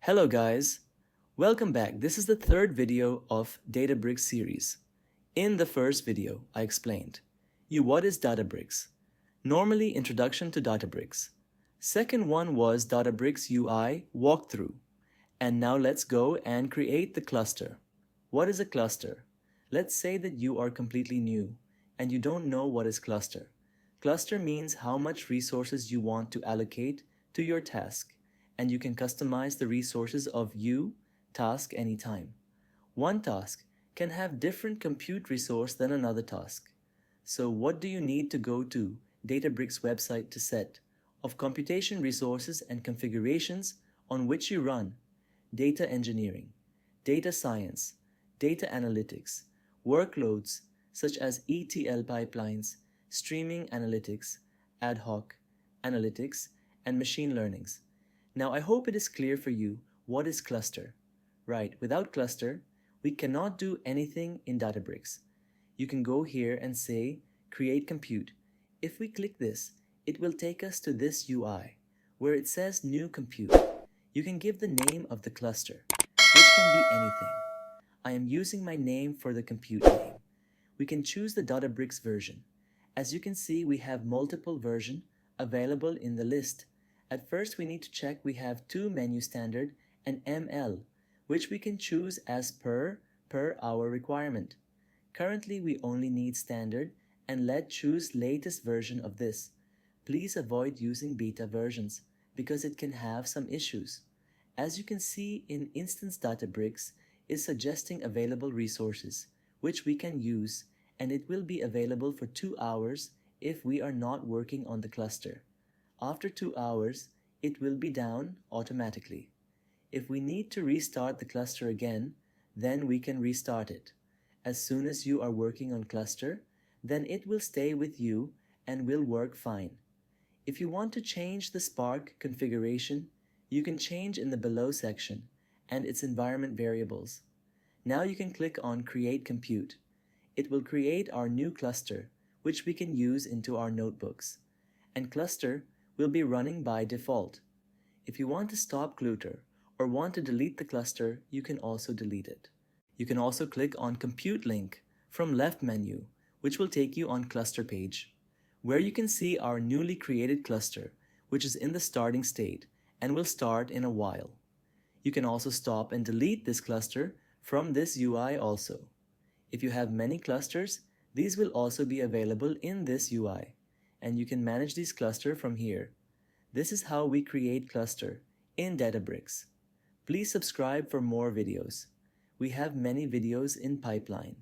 Hello guys, welcome back. This is the third video of Databricks series. In the first video, I explained what is Databricks. Normally, introduction to Databricks. Second one was Databricks UI walkthrough. And now let's go and create the cluster. What is a cluster? Let's say that you are completely new and you don't know what is cluster. Cluster means how much resources you want to allocate to your task, and you can customize the resources of task anytime. One task can have different compute resource than another task. So what do you need to go to Databricks website to set of computation resources and configurations on which you run? Data engineering, data science, data analytics, workloads such as ETL pipelines, streaming analytics, ad hoc analytics, and machine learnings. Now I hope it is clear for you what is cluster. Right, without cluster, we cannot do anything in Databricks. You can go here and say create compute. If we click this, it will take us to this UI where it says new compute. You can give the name of the cluster, which can be anything. I am using my name for the compute name. We can choose the Databricks version. As you can see, we have multiple versions available in the list. At first, we need to check we have two menu standard and ML, which we can choose as per our requirement. Currently, we only need standard, and let's choose latest version of this. Please avoid using beta versions because it can have some issues. As you can see, in instance Databricks is suggesting available resources, which we can use, and it will be available for 2 hours if we are not working on the cluster. After 2 hours, it will be down automatically. If we need to restart the cluster again, then we can restart it. As soon as you are working on cluster, then it will stay with you and will work fine. If you want to change the Spark configuration, you can change in the below section and its environment variables. Now you can click on Create Compute. It will create our new cluster, which we can use into our notebooks. And cluster will be running by default. If you want to stop clutter or want to delete the cluster, you can also delete it. You can also click on Compute link from left menu, which will take you on cluster page, where you can see our newly created cluster, which is in the starting state and will start in a while. You can also stop and delete this cluster from this UI also. If you have many clusters, these will also be available in this UI, and you can manage these clusters from here. This is how we create cluster in Databricks. Please subscribe for more videos. We have many videos in pipeline.